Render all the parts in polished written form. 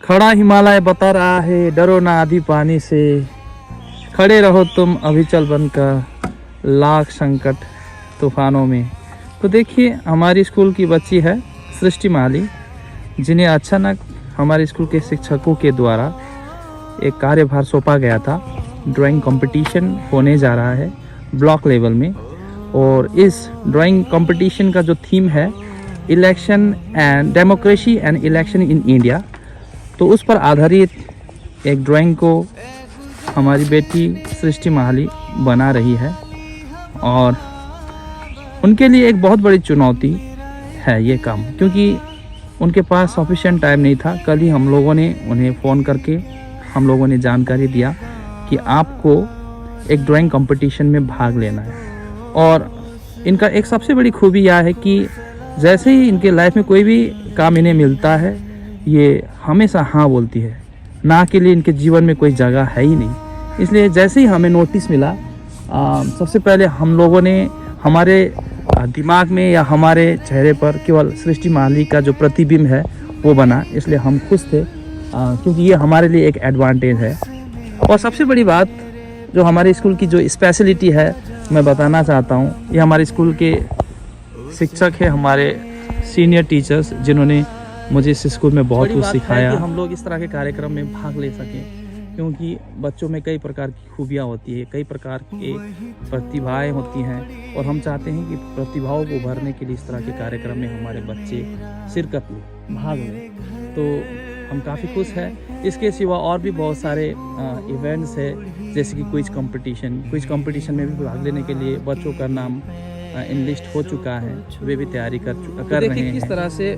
खड़ा हिमालय बता रहा है डरो ना आधी पानी से, खड़े रहो तुम अभिचल बनकर लाख संकट तूफानों में। तो देखिए हमारी स्कूल की बच्ची है सृष्टि माली, जिन्हें अचानक हमारे स्कूल के शिक्षकों के द्वारा एक कार्यभार सौंपा गया था। ड्राइंग कंपटीशन होने जा रहा है ब्लॉक लेवल में, और इस ड्राइंग कंपटीशन का जो थीम है election and democracy and election in India, तो उस पर आधारित एक ड्राइंग को हमारी बेटी सृष्टि माली बना रही है। और उनके लिए एक बहुत बड़ी चुनौती है ये काम, क्योंकि उनके पास सफिशिएंट टाइम नहीं था। कल ही हम लोगों ने उन्हें फ़ोन करके हम लोगों ने जानकारी दिया कि आपको एक ड्राइंग कंपटीशन में भाग लेना है। और इनका एक सबसे बड़ी खूबी यह है कि जैसे ही इनके लाइफ में कोई भी काम इन्हें मिलता है, ये हमेशा हाँ बोलती है। ना के लिए इनके जीवन में कोई जगह है ही नहीं। इसलिए जैसे ही हमें नोटिस मिला, सबसे पहले हम लोगों ने हमारे दिमाग में या हमारे चेहरे पर केवल सृष्टि माली का जो प्रतिबिंब है वो बना। इसलिए हम खुश थे, क्योंकि ये हमारे लिए एक एडवांटेज है। और सबसे बड़ी बात जो हमारे स्कूल की जो स्पेशलिटी है मैं बताना चाहता हूँ, ये हमारे स्कूल के शिक्षक है, हमारे सीनियर टीचर्स, जिन्होंने मुझे इस स्कूल में बहुत कुछ सिखाया कि हम लोग इस तरह के कार्यक्रम में भाग ले सकें। क्योंकि बच्चों में कई प्रकार की खूबियाँ होती है, कई प्रकार की प्रतिभाएं होती हैं, और हम चाहते हैं कि प्रतिभाओं को उभरने के लिए इस तरह के कार्यक्रम में हमारे बच्चे शिरकत लें, भाग लें। तो हम काफ़ी खुश हैं। इसके सिवा और भी बहुत सारे इवेंट्स है, जैसे कि क्विज कंपटीशन में भी भाग लेने के लिए बच्चों का नाम इनलिस्ट हो चुका है, वे भी तैयारी कर रहे हैं। किस तरह से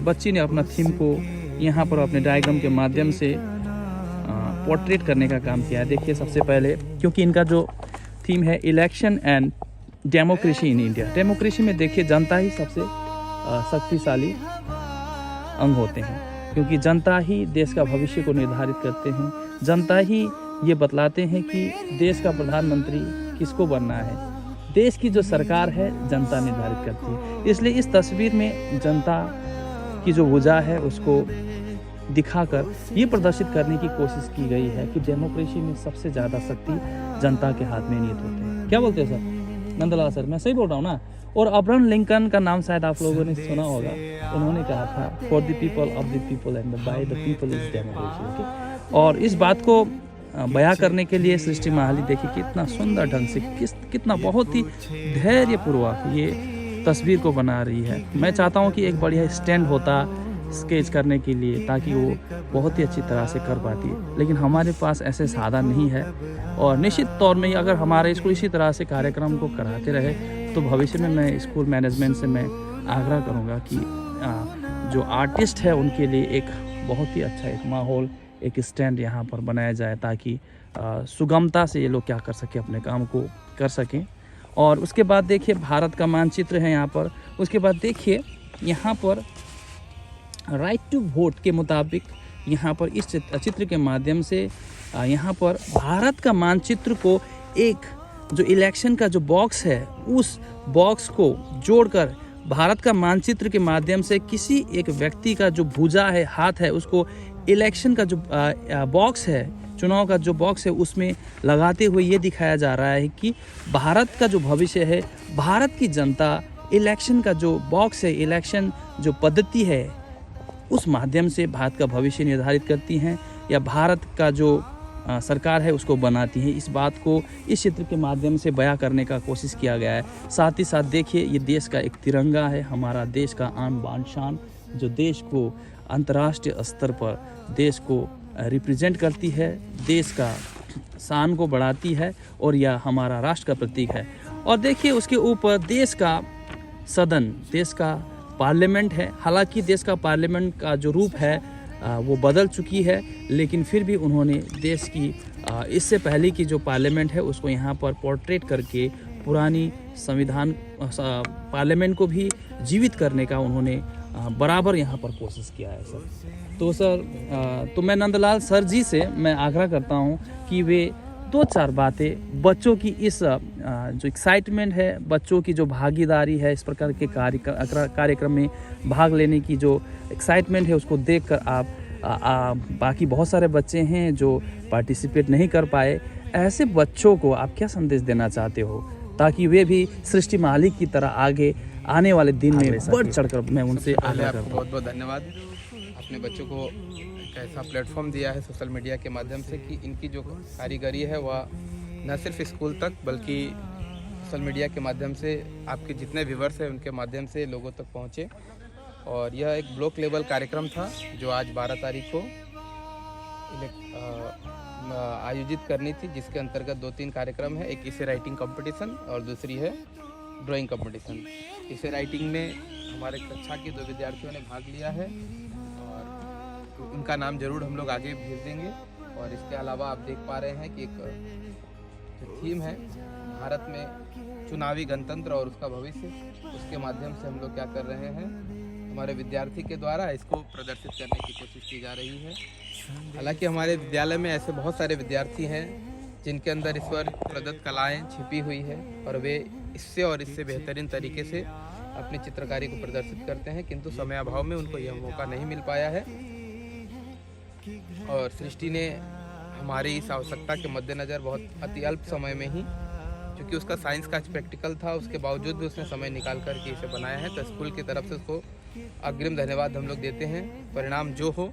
बच्ची ने अपना थीम को यहाँ पर अपने डायग्राम के माध्यम से पोर्ट्रेट करने का काम किया है। देखिए सबसे पहले, क्योंकि इनका जो थीम है election and democracy in India, democracy में देखिए जनता ही सबसे शक्तिशाली अंग होते हैं, क्योंकि जनता ही देश का भविष्य को निर्धारित करते हैं। जनता ही ये बतलाते हैं कि देश का प्रधानमंत्री किसको बनना है। देश की जो सरकार है जनता निर्धारित करती है। इसलिए इस तस्वीर में जनता की जो भुजा है उसको दिखाकर ये प्रदर्शित करने की कोशिश की गई है कि डेमोक्रेसी में सबसे ज़्यादा शक्ति जनता के हाथ में निहित होती है। क्या बोलते हैं सर? नंदलाल सर, मैं सही बोल रहा हूँ ना? और अब्राहम लिंकन का नाम शायद आप लोगों ने सुना होगा। उन्होंने कहा था for the people, of the people and by the people is democracy. Okay, और इस बात को बयां करने के लिए सृष्टि माली देखिए कितना सुंदर ढंग से, कितना बहुत ही धैर्यपूर्वक ये तस्वीर को बना रही है। मैं चाहता हूँ कि एक बढ़िया स्टैंड होता स्केच करने के लिए, ताकि वो बहुत ही अच्छी तरह से कर पाती है, लेकिन हमारे पास ऐसे साधन नहीं है। और निश्चित तौर में अगर हमारे स्कूल इसी तरह से कार्यक्रम को कराते रहे तो भविष्य में मैं स्कूल मैनेजमेंट से मैं आग्रह करूँगा कि जो आर्टिस्ट है उनके लिए एक बहुत ही अच्छा एक माहौल, एक स्टैंड यहाँ पर बनाया जाए, ताकि सुगमता से ये लोग क्या कर सकें, अपने काम को कर सकें। और उसके बाद देखिए भारत का मानचित्र है यहाँ पर। उसके बाद देखिए यहाँ पर राइट टू वोट के मुताबिक यहाँ पर इस चित्र के माध्यम से यहाँ पर भारत का मानचित्र को एक जो इलेक्शन का जो बॉक्स है उस बॉक्स को जोड़कर भारत का मानचित्र के माध्यम से किसी एक व्यक्ति का जो भुजा है, हाथ है, उसको इलेक्शन का जो बॉक्स है, चुनाव का जो बॉक्स है, उसमें लगाते हुए ये दिखाया जा रहा है कि भारत का जो भविष्य है, भारत की जनता इलेक्शन का जो बॉक्स है, इलेक्शन जो पद्धति है, उस माध्यम से भारत का भविष्य निर्धारित करती हैं या भारत का जो सरकार है उसको बनाती है। इस बात को इस चित्र के माध्यम से बयां करने का कोशिश किया गया है। साथ ही साथ देखिए ये देश का एक तिरंगा है, हमारा देश का आन बान शान, जो देश को अंतर्राष्ट्रीय स्तर पर देश को रिप्रेजेंट करती है, देश का शान को बढ़ाती है, और यह हमारा राष्ट्र का प्रतीक है। और देखिए उसके ऊपर देश का सदन, देश का पार्लियामेंट है। हालांकि देश का पार्लियामेंट का जो रूप है वो बदल चुकी है, लेकिन फिर भी उन्होंने देश की इससे पहले की जो पार्लियामेंट है उसको यहाँ पर पोर्ट्रेट करके पुरानी संविधान पार्लियामेंट को भी जीवित करने का उन्होंने बराबर यहाँ पर कोशिश किया है सर। तो सर तो मैं नंदलाल सर जी से मैं आग्रह करता हूँ कि वे दो चार बातें बच्चों की इस जो एक्साइटमेंट है, बच्चों की जो भागीदारी है, इस प्रकार के कार्यक्रम में भाग लेने की जो एक्साइटमेंट है, उसको देखकर आप बाकी बहुत सारे बच्चे हैं जो पार्टिसिपेट नहीं कर पाए, ऐसे बच्चों को आप क्या संदेश देना चाहते हो ताकि वे भी सृष्टि मालिक की तरह आगे आने वाले दिन में बढ़ चढ़कर मैं उनसे आग्रह करता हूं। बहुत बहुत धन्यवाद। अपने बच्चों को एक ऐसा प्लेटफॉर्म दिया है सोशल मीडिया के माध्यम से कि इनकी जो कारीगरी है वह न सिर्फ स्कूल तक बल्कि सोशल मीडिया के माध्यम से आपके जितने व्यूवर्स हैं उनके माध्यम से लोगों तक पहुँचे। और यह एक ब्लॉक लेवल कार्यक्रम था जो आज 12 तारीख को आयोजित करनी थी, जिसके अंतर्गत 2-3 कार्यक्रम है। एक इसे राइटिंग कंपटीशन और दूसरी है ड्राइंग कंपटीशन। इसे राइटिंग में हमारे कक्षा के 2 विद्यार्थियों ने भाग लिया है और उनका नाम जरूर हम लोग आगे भेज देंगे। और इसके अलावा आप देख पा रहे हैं कि एक जो थीम है भारत में चुनावी गणतंत्र और उसका भविष्य, उसके माध्यम से हम लोग क्या कर रहे हैं, हमारे विद्यार्थी के द्वारा इसको प्रदर्शित करने की कोशिश की जा रही है। हालांकि हमारे विद्यालय में ऐसे बहुत सारे विद्यार्थी हैं जिनके अंदर ईश्वर प्रदत्त कलाएं छिपी हुई है और वे इससे और इससे बेहतरीन तरीके से अपनी चित्रकारी को प्रदर्शित करते हैं, किंतु समय अभाव में उनको यह मौका नहीं मिल पाया है। और सृष्टि ने हमारी इस आवश्यकता के मद्देनज़र बहुत अति अल्प समय में ही, क्योंकि उसका साइंस का प्रैक्टिकल था, उसके बावजूद भी उसने समय निकाल कर के इसे बनाया है। तो स्कूल की तरफ से उसको अग्रिम धन्यवाद हम लोग देते हैं। परिणाम जो हो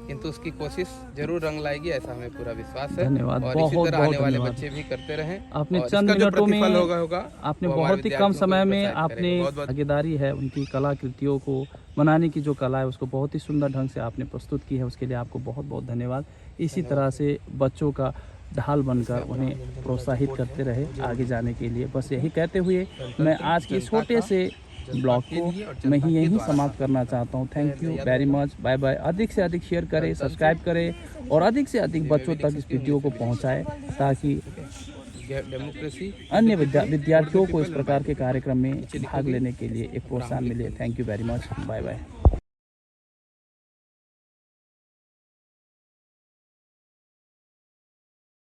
किंतु उसकी कोशिश जरूर रंग लाएगी, ऐसा हमें पूरा विश्वास है। धन्यवाद, और इसी तरह आने वाले बच्चे भी करते रहें। आपने और चंद इसका जो मिनटों में प्रतिफल होगा आपने वो बहुत ही हमारे कम विद्यार्थियों समय को में प्रोत्साहित आपने करेगा। बहुत बहुत भागीदारी है, उनकी कलाकृतियों को बनाने की जो कला है उसको बहुत ही सुंदर ढंग से आपने प्रस्तुत की है, उसके लिए आपको बहुत बहुत धन्यवाद। इसी तरह से बच्चों का ढाल बनकर उन्हें प्रोत्साहित करते रहे आगे जाने के लिए। बस यही कहते हुए मैं आज के छोटे से ब्लॉग को मैं ही यहीं समाप्त करना चाहता हूँ। Thank you very much, bye bye. अधिक से अधिक शेयर करें, सब्सक्राइब करें और अधिक से अधिक बच्चों तक इस वीडियो को पहुँचाएं ताकि डेमोक्रेसी अन्य विद्यार्थियों को इस प्रकार के कार्यक्रम में भाग लेने के लिए एक प्रोत्साहन मिले। Thank you very much, bye bye.